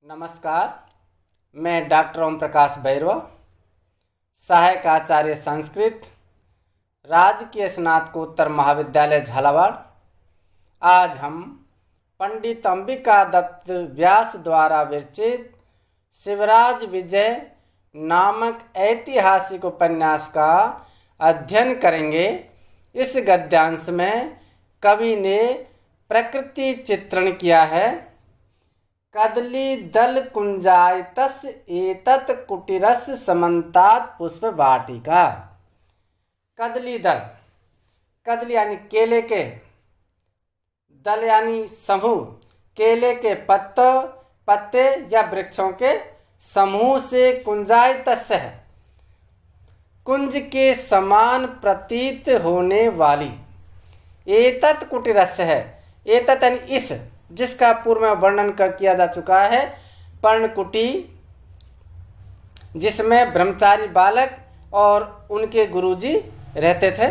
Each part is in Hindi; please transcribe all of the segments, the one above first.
नमस्कार, मैं डॉक्टर ओम प्रकाश बैरवा, सहायक आचार्य संस्कृत, राजकीय स्नातकोत्तर महाविद्यालय झालावाड़। आज हम पंडित अंबिका दत्त व्यास द्वारा विरचित शिवराज विजय नामक ऐतिहासिक उपन्यास का अध्ययन करेंगे। इस गद्यांश में कवि ने प्रकृति चित्रण किया है। कदली दल कुंजायतस एतत् कुटीरस समन्तात पुष्प वाटिका। कदली दल, कदली यानी केले के, दल यानी समूह, केले के पत्ते या वृक्षों के समूह से कुंजायतस है, कुंज के समान प्रतीत होने वाली। एतत् कुटीरस है, एतत् यानी इस, जिसका पूर्व में वर्णन किया जा चुका है, पर्णकुटी, जिसमें ब्रह्मचारी बालक और उनके गुरुजी रहते थे।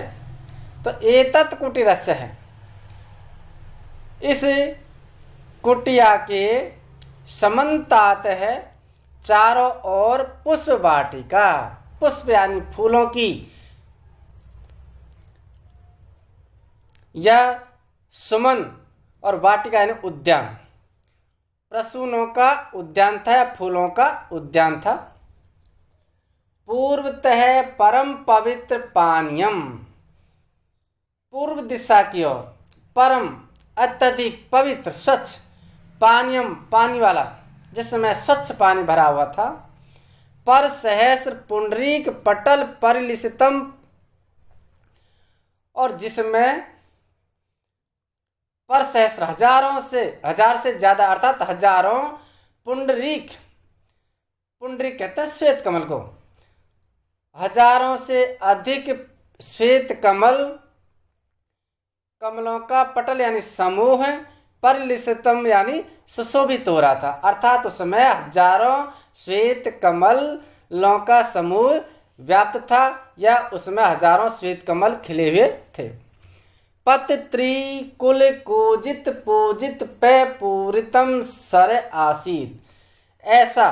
तो एतत् कुटीरस्य है, इस कुटिया के समन्तात है चारों ओर पुष्प वाटिका। पुष्प यानी फूलों की, यह सुमन और वाटिका यानी उद्यान, प्रसूनों का उद्यान था या फूलों का उद्यान था। पूर्वतः परम पवित्र पानीयम, पूर्व दिशा की ओर परम अत्यधिक पवित्र स्वच्छ पानीयम, पानी वाला, जिसमें स्वच्छ पानी भरा हुआ था। पर सहस्र पुंडरीक पटल परिलिसितम, और जिसमें पर सहस्र हजार से ज्यादा, अर्थात हजारों पुंडरीक, पुंडरीक कहते हैं श्वेत कमल को, हजारों से अधिक श्वेत कमलों का पटल यानी समूह, परिलिसितम यानी सुशोभित हो रहा था। अर्थात उसमें हजारों श्वेत कमलों का समूह व्याप्त था या उसमें हजारों श्वेत कमल खिले हुए थे। पतत्री कुल कूजित पूजित पे पूरितम सर आसीत, ऐसा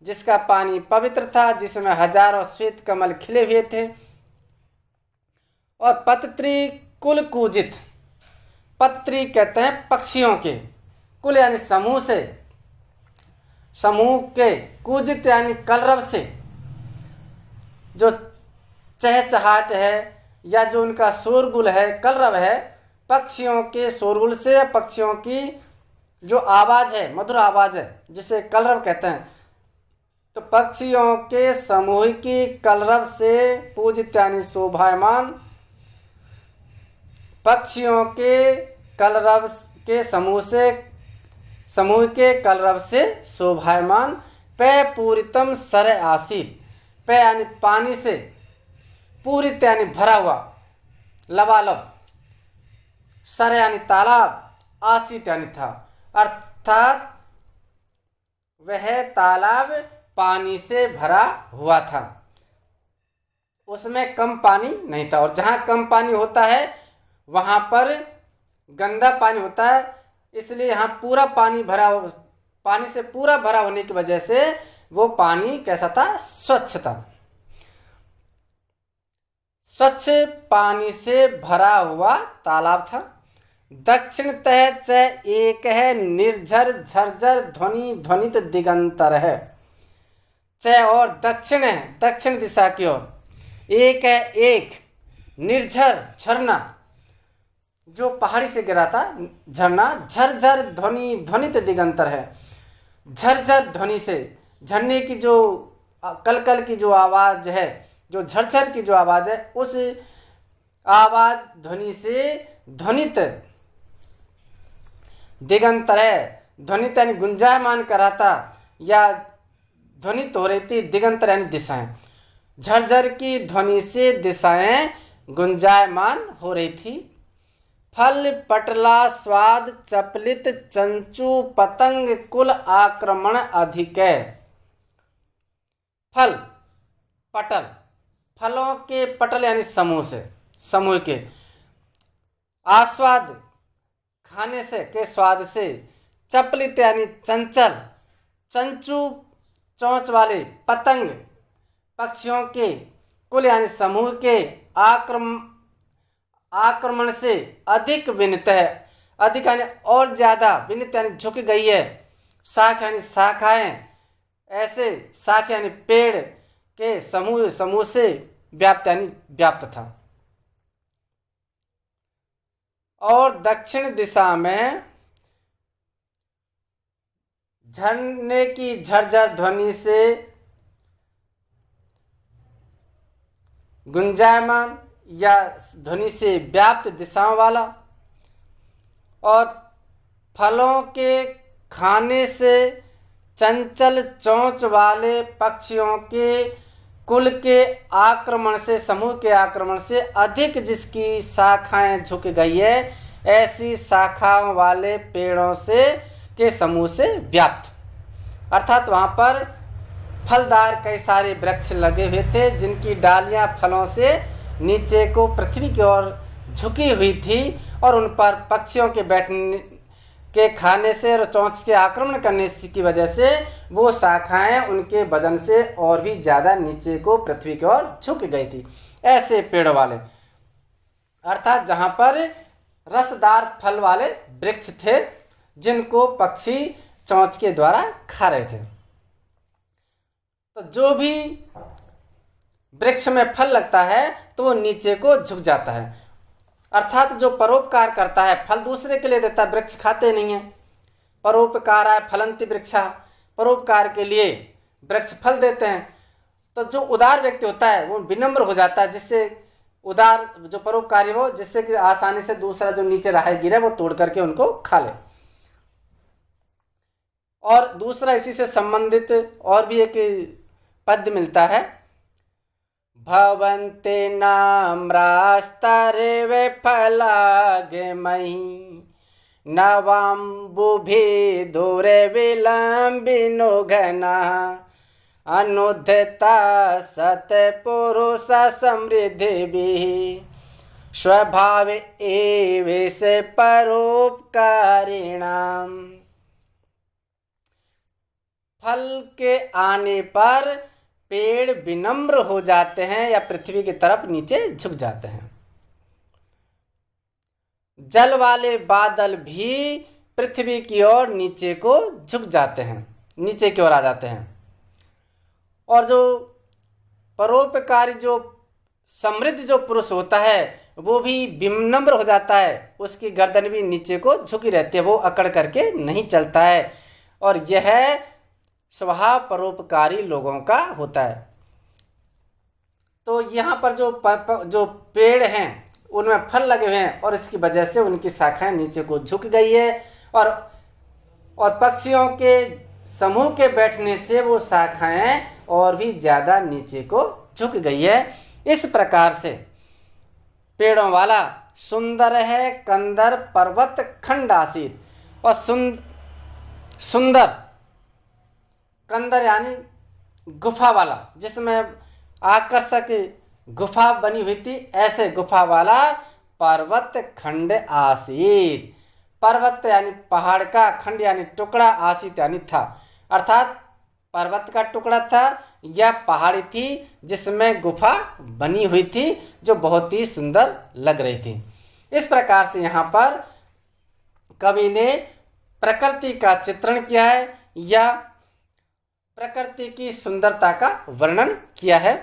जिसका पानी पवित्र था, जिसमें हजारों श्वेत कमल खिले हुए थे। और पतत्री कुल कूजित, पतत्री कहते हैं पक्षियों के, कुल यानी समूह से, समूह के, कूजित यानी कलरव से, जो चहचहाट है या जो उनका शोरगुल है, कलरव है, पक्षियों के शोरगुल से, पक्षियों की जो आवाज है, मधुर आवाज है, जिसे कलरव कहते हैं। तो पक्षियों के समूह की कलरव से पूजित यानी शोभायमान, पक्षियों के कलरव के समूह के कलरव से शोभायमान। पे पूरितम सर आसीत, पे यानी पानी से, पूरित यानी भरा हुआ, लबालब, सर यानी तालाब, आसीत यानी था, अर्थात वह तालाब पानी से भरा हुआ था, उसमें कम पानी नहीं था। और जहाँ कम पानी होता है वहाँ पर गंदा पानी होता है, इसलिए यहाँ पूरा पानी भरा, पानी से पूरा भरा होने की वजह से वो पानी कैसा था? स्वच्छ था। स्वच्छ पानी से भरा हुआ तालाब था। दक्षिणतः च एक है निर्झर झरझर ध्वनि ध्वनित दिगंतर है। च और दक्षिण है, दक्षिण दिशा की ओर। एक है एक निर्झर, झरना, जो पहाड़ी से गिरा था झरना, झरझर ध्वनि ध्वनित दिगंतर है। झरझर ध्वनि से, झरने की जो कलकल की जो आवाज है, जो झरझर की जो आवाज है, उस आवाज ध्वनि से ध्वनित दिगंतर है। ध्वनित यानी गुंजायमान कर रहा था या ध्वनित हो रही थी, दिगंतर यानी दिशाएं। झरझर की ध्वनि से दिशाएं गुंजायमान हो रही थी। फल पटला स्वाद चपलित चंचू पतंग कुल आक्रमण अधिक है। फल पटल, फलों के पटल यानी समूह से, समूह के, आस्वाद खाने से के स्वाद से, चपलित यानी चंचल, चंचू चोंच वाले पतंग पक्षियों के कुल यानी समूह के आक्रमण से अधिक विनित है। अधिक यानी और ज्यादा, विनित यानी झुक गई है, शाख यानी शाखाएं, ऐसे शाख यानी पेड़ के समूह से व्याप्त यानी व्याप्त था। और दक्षिण दिशा में झरने की झरझर ध्वनि से गुंजायमान या ध्वनि से व्याप्त दिशाओं वाला, और फलों के खाने से चंचल चोंच वाले पक्षियों के कुल के आक्रमण से, समूह के आक्रमण से अधिक जिसकी शाखाएं झुक गई है, ऐसी शाखाओं वाले पेड़ों से के समूह से व्याप्त। अर्थात वहाँ पर फलदार कई सारे वृक्ष लगे हुए थे जिनकी डालियां फलों से नीचे को पृथ्वी की ओर झुकी हुई थी, और उन पर पक्षियों के बैठने के खाने से और चोंच के आक्रमण करने की वजह से वो शाखाएं उनके वजन से और भी ज़्यादा नीचे को पृथ्वी की ओर झुक गई थी, ऐसे पेड़ वाले। अर्थात जहाँ पर रसदार फल वाले वृक्ष थे जिनको पक्षी चोंच के द्वारा खा रहे थे। तो जो भी वृक्ष में फल लगता है तो वो नीचे को झुक जाता है। अर्थात जो परोपकार करता है, फल दूसरे के लिए देता है, वृक्ष खाते नहीं है। परोपकार है फलंति वृक्षा, परोपकार के लिए वृक्ष फल देते हैं। तो जो उदार व्यक्ति होता है वो विनम्र हो जाता है, जिससे उदार जो परोपकारी हो, जिससे कि आसानी से दूसरा जो नीचे रहा गिरे वो तोड़ करके उनको खा ले। और दूसरा इसी से संबंधित और भी एक पद्य मिलता है, भवन्ते नाम्रास्तरे वे फलागे मही नवाम्बुभि दूरे विलंबिनो घना अनुद्धता सतपुरुष समृद्धि भी स्वभाव एवेश परोपकारिणाम। फल के आने पर पेड़ विनम्र हो जाते हैं या पृथ्वी की तरफ नीचे झुक जाते हैं। जल वाले बादल भी पृथ्वी की ओर नीचे को झुक जाते हैं, नीचे की ओर आ जाते हैं। और जो परोपकारी जो समृद्ध जो पुरुष होता है वो भी विनम्र हो जाता है, उसकी गर्दन भी नीचे को झुकी रहती है, वो अकड़ करके नहीं चलता है। और यह स्वभाव परोपकारी लोगों का होता है। तो यहाँ पर जो पेड़ हैं उनमें फल लगे हुए हैं और इसकी वजह से उनकी शाखाएं नीचे को झुक गई है, और पक्षियों के समूह के बैठने से वो शाखाएं और भी ज़्यादा नीचे को झुक गई है। इस प्रकार से पेड़ों वाला सुंदर है कंदर पर्वत खंड आसीत। और सुंदर कंदर यानी गुफा वाला, जिसमें आकर्षक गुफा बनी हुई थी, ऐसे गुफा वाला पर्वत खंड आसीत। पर्वत यानी पहाड़ का, खंड यानी टुकड़ा, आसीत यानी था। अर्थात पर्वत का टुकड़ा था या पहाड़ी थी जिसमें गुफा बनी हुई थी जो बहुत ही सुंदर लग रही थी। इस प्रकार से यहाँ पर कवि ने प्रकृति का चित्रण किया है या प्रकृति की सुंदरता का वर्णन किया है।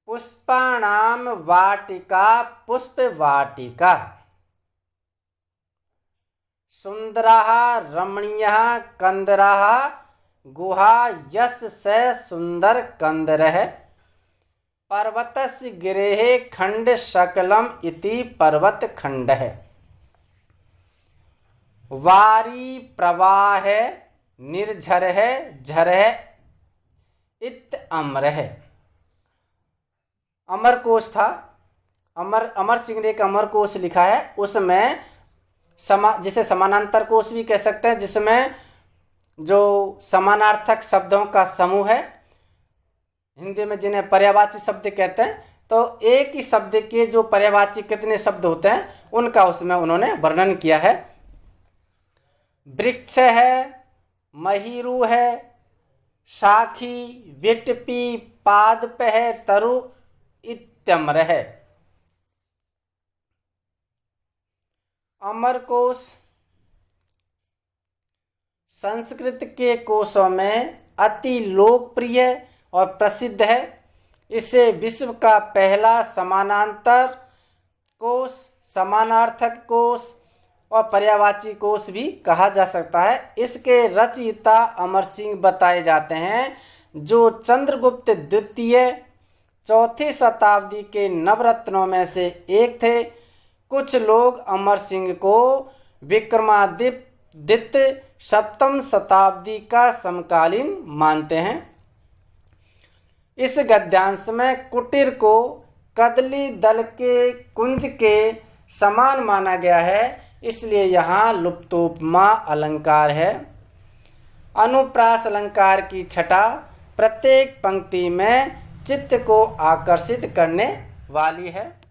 पुष्पाणाम वाटिका पुष्प वाटिका सुंदरः रमणीयः कंदरः गुहा यश से सुंदर कंदरः पर्वतस्य गिरेः खंड शकलम इति पर्वत खंडः वारी प्रवाह निर्झर झर इत अमरः। अमर कोश था, अमर सिंह ने एक अमर कोश लिखा है, उसमें जिसे समानांतर कोश भी कह सकते हैं, जिसमें जो समानार्थक शब्दों का समूह है, हिंदी में जिन्हें पर्यायवाची शब्द कहते हैं, तो एक ही शब्द के जो पर्यायवाची कितने शब्द होते हैं उनका उसमें उन्होंने वर्णन किया है। वृक्ष है, महीरु है, शाखी, विटपी, पादप है, तरु इत्यम्र है। अमरकोश संस्कृत के कोशों में अति लोकप्रिय और प्रसिद्ध है। इसे विश्व का पहला समानांतर कोश, समानार्थक कोश और पर्यायवाची कोश भी कहा जा सकता है। इसके रचयिता अमर सिंह बताए जाते हैं, जो चंद्रगुप्त द्वितीय 4वीं शताब्दी के नवरत्नों में से एक थे। कुछ लोग अमर सिंह को विक्रमादित्य 7वीं शताब्दी का समकालीन मानते हैं। इस गद्यांश में कुटीर को कदली दल के कुंज के समान माना गया है, इसलिए यहाँ लुप्तोपमा अलंकार है। अनुप्रास अलंकार की छटा प्रत्येक पंक्ति में चित्त को आकर्षित करने वाली है।